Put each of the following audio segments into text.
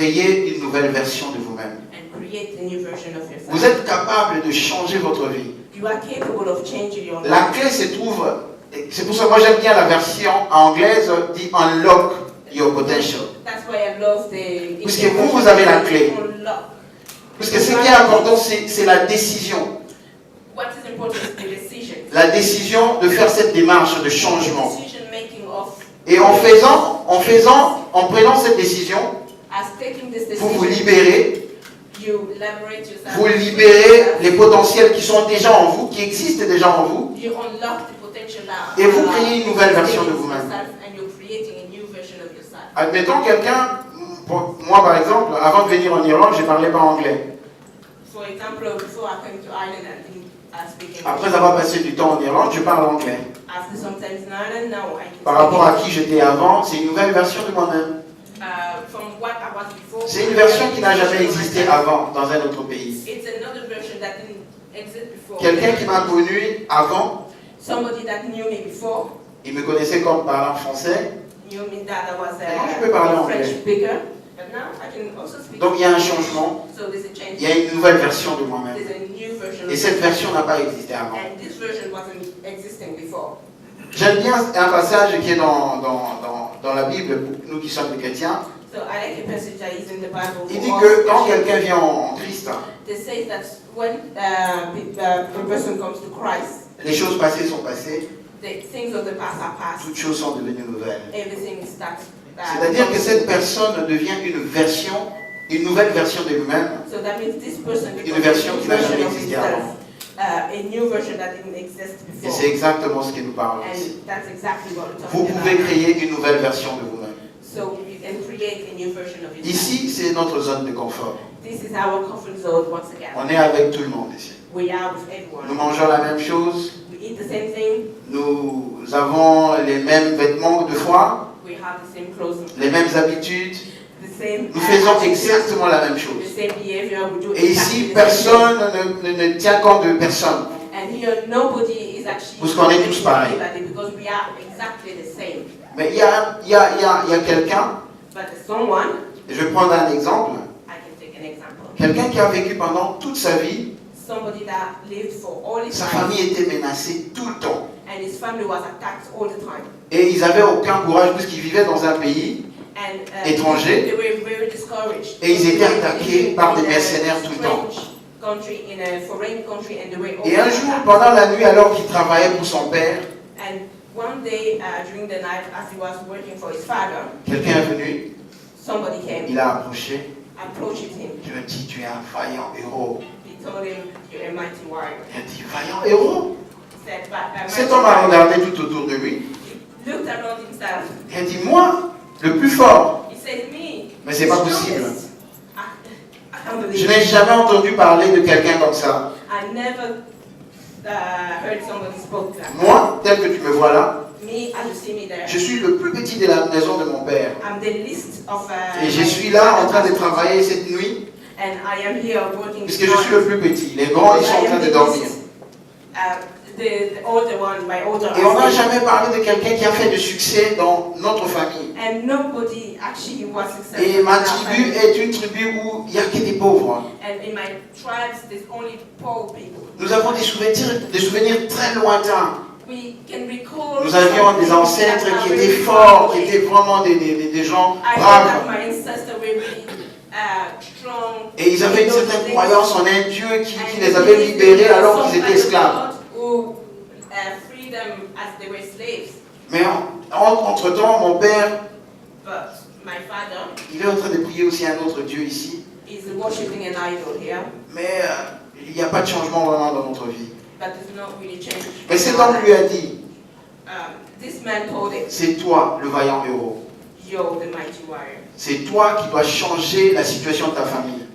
créer une nouvelle version de vous-même. and create a new version of yourself. Vous êtes capable de changer votre vie. You are capable of changing your La life. clé se trouve, c'est pour ça que moi j'aime bien la version anglaise dit unlock your potential. That's why I love the. Parce que vous avez la clé. Unlock. Parce que ce qui est important, c'est la décision. What is important is the decision. La décision de faire cette démarche de changement. Decision making of. Et en prenant cette décision, As taking this vous vous decision, libérez. you liberate yourself. Vous libérez les potentiels qui sont déjà en vous, qui existent déjà en vous. You unlock the potential now. Et vous créez une nouvelle version de vous-même. And you're creating a new version of yourself. Admettons quelqu'un, moi par exemple, avant de venir en Irlande, je ne parlais pas anglais. For example, before I came to Ireland, I didn't speak English. Après avoir passé du temps en Irlande, je parle anglais. After some time in Ireland, now I can Par speak rapport à English. qui j'étais avant, c'est une nouvelle version de moi-même. From what I was before. C'est une version qui n'a jamais existé avant dans un autre pays. It's another version that didn't exist before. Quelqu'un qui m'a connu avant, Somebody that knew me before, il me connaissait comme parlant français. knew me that I was Maintenant, je peux parler a anglais. French speaker, but now I can also speak. Donc il y a un changement, So there's a change. il y a une nouvelle version de moi-même. There's a new version. Et cette version n'a pas existé avant. And this version wasn't existing before. J'aime bien un passage qui est dans la Bible, pour nous qui sommes des chrétiens. So I like a passage that is in the Bible. Il for dit all que quand Christians. quelqu'un vient en Christ, They say that when a person comes to Christ, les choses passées sont passées, the things of the past are past. toutes choses sont devenues nouvelles. Everything starts. C'est-à-dire que cette personne devient une nouvelle version de lui-même. So that means this person becomes Une version a new qui n'a version jamais of existé himself, avant. a new version that didn't exist Et before. c'est exactement ce que nous parlons ici. And that's exactly what we're Vous talking pouvez about. créer une nouvelle version de vous-même. So you can create a new version of yourself. Ici, c'est notre zone de confort. This is our comfort zone once again. On est avec tout le monde ici. We are with Nous everyone. mangeons la même chose, We eat the same thing. nous avons les mêmes vêtements de foi, We have the same clothes. les mêmes habitudes, The same. nous faisons attitude, exactement la même The chose. same behavior. We do Et exactly ici, the same personne ne tient compte de personne. thing. And here, nobody is actually. Parce qu'on est tous pareils. Because we are exactly the same. Mais il y a quelqu'un, But someone, et je vais prendre un exemple, I can take an example. quelqu'un qui a vécu pendant toute sa vie, Somebody that lived for all his sa life, famille était menacée tout le temps. and his family was attacked all the time. Et ils n'avaient aucun courage puisqu'ils vivaient dans un pays And Étrangers. they were very discouraged. et ils étaient They were attaqués living par in des a mercenaires tout le temps. strange country, in a foreign country, and they were Et un always jour, attacked. pendant la nuit, alors qu'il travaillait pour son père, And one day during the night, as he was working for his father, quelqu'un est venu, somebody came, il a approché, approached him. il lui a dit, tu es un vaillant héros. He told him, "You're a mighty warrior." Il a dit, vaillant héros? He said, "But a Cet mighty homme a warrior." regardé tout autour de lui. He looked around himself. Il a dit, moi, le plus fort. He said, "Me." Mais c'est pas the possible. strongest." I can't believe Je it. n'ai jamais entendu parler de quelqu'un comme ça. I never heard somebody spoke that. Moi, tel que tu me vois là, Me, as you see me there, je suis le plus petit de la maison de mon père. I'm the least of. Et je my suis là en train de father's household. travailler cette nuit, And I am here working. puisque je suis le plus petit. Les grands, ils sont en train de dormir. The older one, my older Et on n'a husband. jamais parlé de quelqu'un qui a fait du succès dans notre famille. And nobody actually was successful. Et in ma our tribu family. est une tribu où il n'y a que des pauvres. And in my tribes, there's only poor people. Nous avons des souvenirs très lointains. We can recall. Nous avions des something ancêtres that qui are étaient very forts, far qui away. étaient vraiment des gens I know that braves. my ancestors were really strong. Et ils avaient une Those certaine days. croyance en un Dieu qui And les avait they libérés believed alors in qu'ils some étaient kind of esclaves. God who freed them as they were slaves. Mais entre-temps, mon père, But my father il est en train de prier aussi un autre Dieu ici. is worshiping an idol here, Mais il n'y a pas de changement vraiment dans notre vie. but there's not really change. Mais cet homme lui a dit, This man told it, c'est toi le vaillant héros. "You're the mighty warrior. C'est toi qui dois changer la situation de ta famille.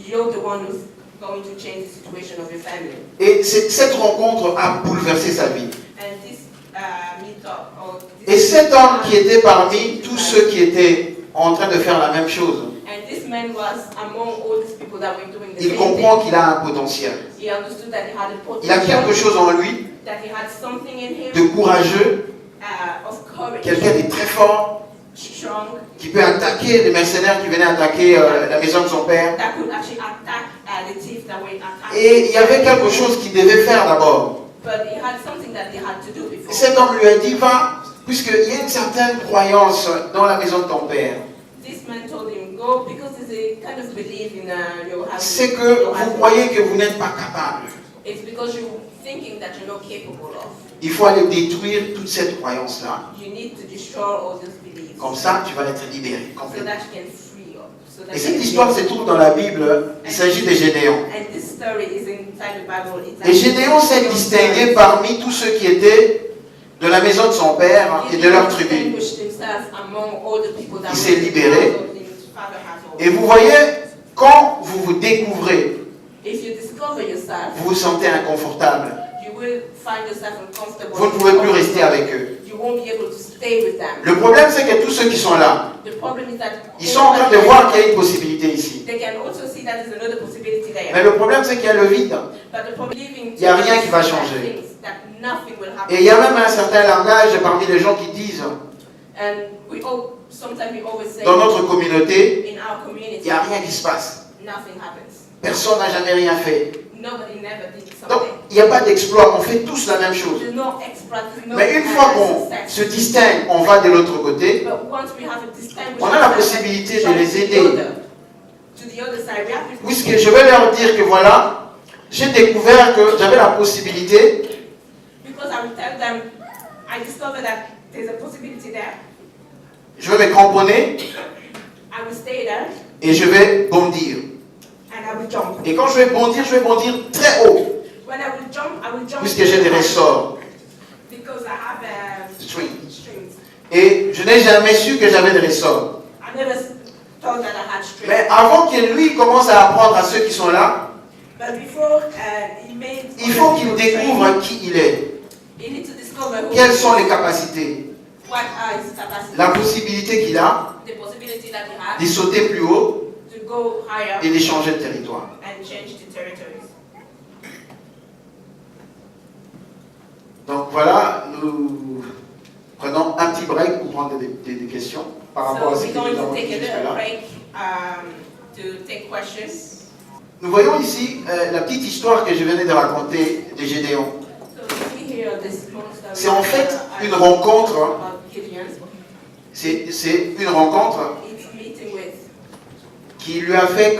You're the one who's going to change the situation of your family." Et cette rencontre a bouleversé sa vie. And this meetup, or Et cet homme qui était parmi tous ceux qui étaient en train de faire la même chose, and this man was among all these people that were doing the il same comprend thing. qu'il a un potentiel. He understood that he had a Il a quelque potential, chose en lui that he had something in him de courageux, of courage, quelqu'un de très fort, strong, qui peut attaquer les mercenaires qui venaient attaquer la maison de son père. that could actually attack the thieves that were attacking. Et il y avait quelque chose qu'il devait faire d'abord. But he had something that they had to do Et before. cet homme lui a dit, va, puisqu'il y a une certaine croyance dans la maison de ton père. This man told him, go, because there's a kind of belief in your husband. C'est que vous croyez que vous n'êtes pas capable. It's because you're thinking that you're not capable of. Il faut aller détruire toute cette croyance-là. You need to destroy all these beliefs. Comme ça, tu vas être libéré So complètement. that you can free up. So that Et you cette can histoire be- se trouve dans la Bible. Il s'agit des Gédéons. And this story is inside the Bible. It's Et Gédéon s'est distingué parmi tous ceux qui étaient de la maison de son père et de leur tribu. Il s'est libéré. Et vous voyez, quand vous vous découvrez, If you discover yourself, vous vous sentez inconfortable. you will find yourself uncomfortable. Vous ne pouvez plus rester avec eux. You won't be able to stay with them. Le problème, c'est que tous ceux qui sont là, The problem is that ils sont en train de voir qu'il y a une possibilité ici. they can also see that there's another possibility there. Mais le problème, c'est qu'il y a le vide. But the problem living Il y a rien qui va changer. that nothing will happen. Et il y a même un certain langage parmi les gens qui disent, And sometimes we always say dans notre communauté, in our il community, n'y a rien qui se passe. nothing happens. Personne n'a jamais rien fait. Nobody never did Donc, something. il n'y a pas d'exploit, on fait tous la même chose. There's no expert, no Mais une fois qu'on success. se distingue, on va de l'autre côté, But once we have a distinguished on a la ourselves possibilité and de les to aider. the other side, we have to Puisque je vais leur dire que voilà, j'ai découvert que j'avais la possibilité because I will tell them, I discovered that there's a possibility there. je vais me cramponner I will stay there et je vais bondir. and I will jump. Et quand je vais bondir très haut, When I will jump puisque j'ai des ressorts. because I have Strings. strings. Et je n'ai jamais su que j'avais des ressorts. I never thought that I had strings. Mais avant que lui commence à apprendre à ceux qui sont là, But before he made, il faut qu'il découvre qui il est, he needs to discover who quelles he sont les is, capacités, what are his capacities, la possibilité qu'il a the possibility that he de has sauter plus haut to go higher et de changer de territoire. and change the territories. Donc voilà, nous prenons un petit break pour prendre des questions par rapport à ce So que we're nous going to avons take dit a little jusque-là. break to take questions. Nous voyons ici la petite histoire que je venais de raconter de Gédéon. So we hear this small story C'est en fait about une rencontre, Gideon. c'est une rencontre It's a meeting with. qui lui a fait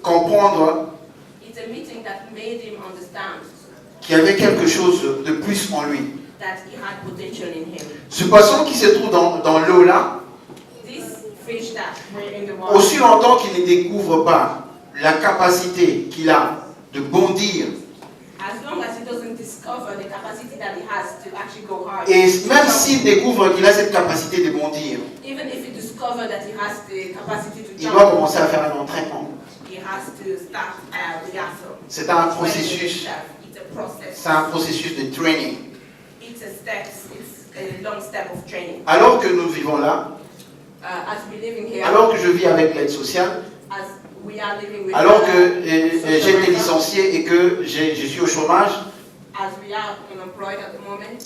comprendre It's a meeting that made him understand qu'il y avait quelque chose de plus en lui. that he had potential in him. Ce poisson qui se trouve dans l'eau là, This fish that were in the water. aussi longtemps qu'il ne découvre pas la capacité qu'il a de bondir, As long as he doesn't discover the capacity that he has to actually go hard. et même s'il découvre qu'il a cette capacité de bondir, Even if he discovers that he has the capacity to il doit jump, commencer à faire un entraînement. he has to start rehearsal. C'est un processus, It's a process. c'est un processus de training. It's a steps. It's a long step of training. Alors que nous vivons là, As we living here, alors que je vis avec l'aide sociale, as we are living with, alors que social j'ai été worker, licencié et que je suis au chômage, as we are unemployed at the moment,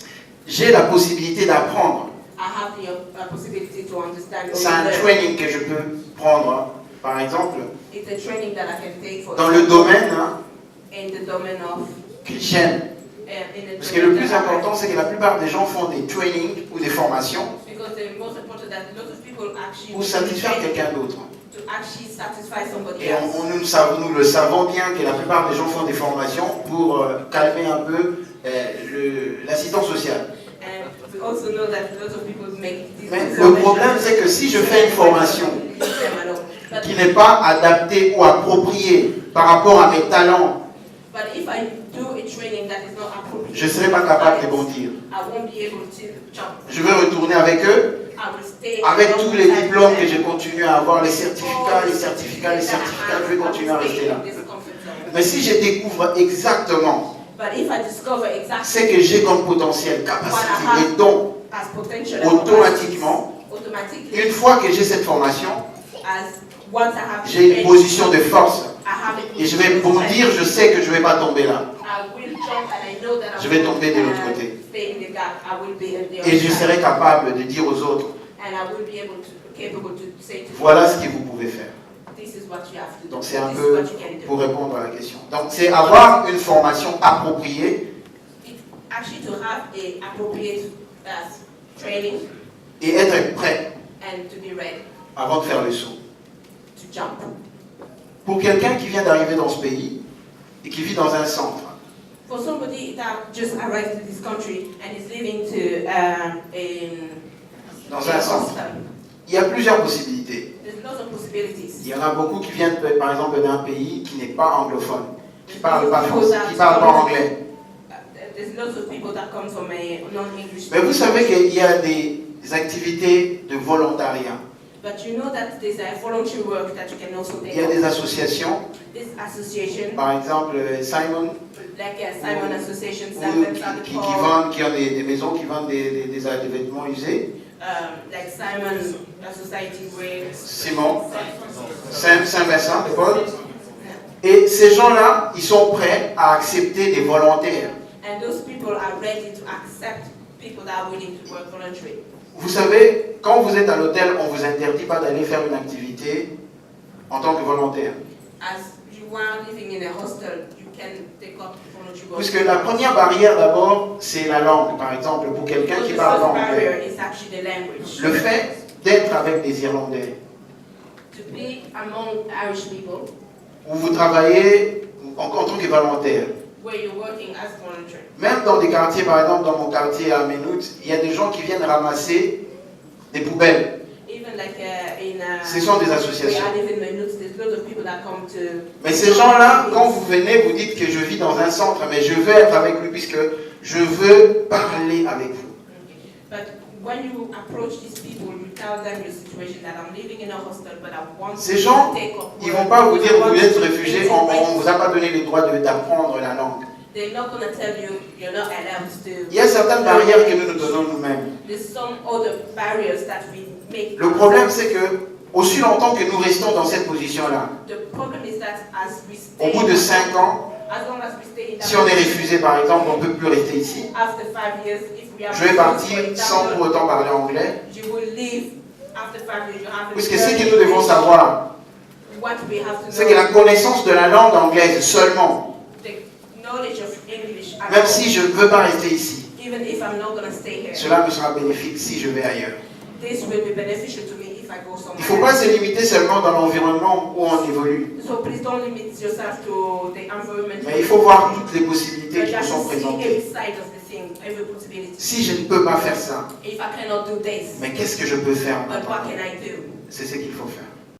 j'ai la possibilité d'apprendre. I have the possibility to understand. C'est un learn. training que je peux prendre, par exemple, It's a training that I can take for dans le domaine in the domain of que j'aime. in the Parce que le domain plus that I important, c'est que la plupart des gens font des trainings ou des formations because the most important that a lot of people actually pour satisfaire train quelqu'un d'autre. to actually satisfy somebody Et else. nous le savons bien que la plupart des gens font des formations pour calmer un peu l'assistance sociale. And we also know that a lot of people make these Mais le problème, c'est que si je fais une formation qui n'est pas adaptée ou appropriée par rapport à mes talents, But if I do a training that is not appropriate, je ne serai pas capable de bondir. I won't be able to jump. Je vais retourner avec eux, I will stay avec tous les alongside diplômes them. que j'ai continué à avoir, les certificats, je vais continuer à rester là. Mais si je découvre exactement But if I discover exactly ce que j'ai comme potentiel, capacité et don, as potential and automatiquement, automatically, une fois que j'ai cette formation, as once I have j'ai une training, position de force. I have a Et je vais position bondir, je sais que je ne vais pas tomber là. I will jump and I know that Je vais tomber de l'autre côté. stay in the gap. I will be in the Et other je side. serai capable de dire aux autres, And I will be capable to say to voilà ce que vous pouvez faire. This is what you have to do. Donc c'est un This peu is what you can do. pour répondre à la question. Donc c'est avoir une formation appropriée It's actually to have a appropriate training et être prêt and to be ready avant de faire le saut. to jump. Pour quelqu'un qui vient d'arriver dans ce pays et qui vit dans un centre, For somebody that just arrived to this country and is living dans un centre, il y a plusieurs possibilités. There's lots of possibilities. Il y en a beaucoup qui viennent par exemple d'un pays qui n'est pas anglophone, qui ne parle pas français, qui ne parle pas anglais. There's lots of people that come from a non-English. Mais vous savez qu'il y a des activités de volontariat. But you know that there's a voluntary work that you can also take. Il y a des associations, This association, par exemple Simon, like a Simon Association, qui ont des maisons qui vendent des vêtements usés. like Simon Society where Simon, Saint-Vincent de Paul. Et ces gens-là, ils sont prêts à accepter des volontaires. And those people are ready to accept people that are willing to work voluntarily. Vous savez, quand vous êtes à l'hôtel, on ne vous interdit pas d'aller faire une activité en tant que volontaire. As you are living in a hostel, you can take up voluntary work. Puisque la première barrière d'abord, c'est la langue, par exemple, pour quelqu'un qui parle pas anglais. Le fait d'être avec des Irlandais, To be among Irish people, où vous travaillez en tant que volontaire. where you're working as voluntary. Même dans des quartiers, par exemple dans mon quartier à Menout, il y a des gens qui viennent ramasser des poubelles. Even like Ce sont des associations. where I live in Maynooth, there's lots of people that come to. Mais ces gens-là, quand vous venez, vous dites que je vis dans un centre, mais je veux être avec lui puisque je veux parler avec vous. But when you approach these people, you tell them your situation that I'm living in a hostel, but I want Ces gens, to take up. ils ne vont pas vous dire que vous êtes réfugié, on ne vous a pas donné le droit d'apprendre la langue. They're not going to tell you you're not allowed to. Il y a certaines barrières que nous nous donnons nous-mêmes. There's some other barriers that we make. Le problème, c'est que aussi longtemps que nous restons dans cette position-là, The problem is that as we au stay, bout de 5 ans, as long as we stay in that si on est refusé par exemple, on ne peut plus rester ici. after 5 years, if we are Je vais partir for example, sans pour autant parler anglais. you will leave after 5 years. You have Puisque ce que nous devons savoir, what we have to c'est que la know, connaissance de la langue anglaise seulement, the knowledge of English. même si je ne veux pas rester ici, Even if I'm not going to stay here, cela me sera bénéfique si je vais ailleurs. this will be beneficial to me if I go somewhere. Il ne faut pas se limiter seulement dans l'environnement où on évolue, So please don't limit yourself to the environment. mais il faut voir toutes les possibilités But qui you nous have sont to see every présentées. side of the thing, every possibility. Si je ne peux pas faire ça, If I cannot do this, mais qu'est-ce que je peux faire but what maintenant? can I do? C'est ce qu'il faut faire.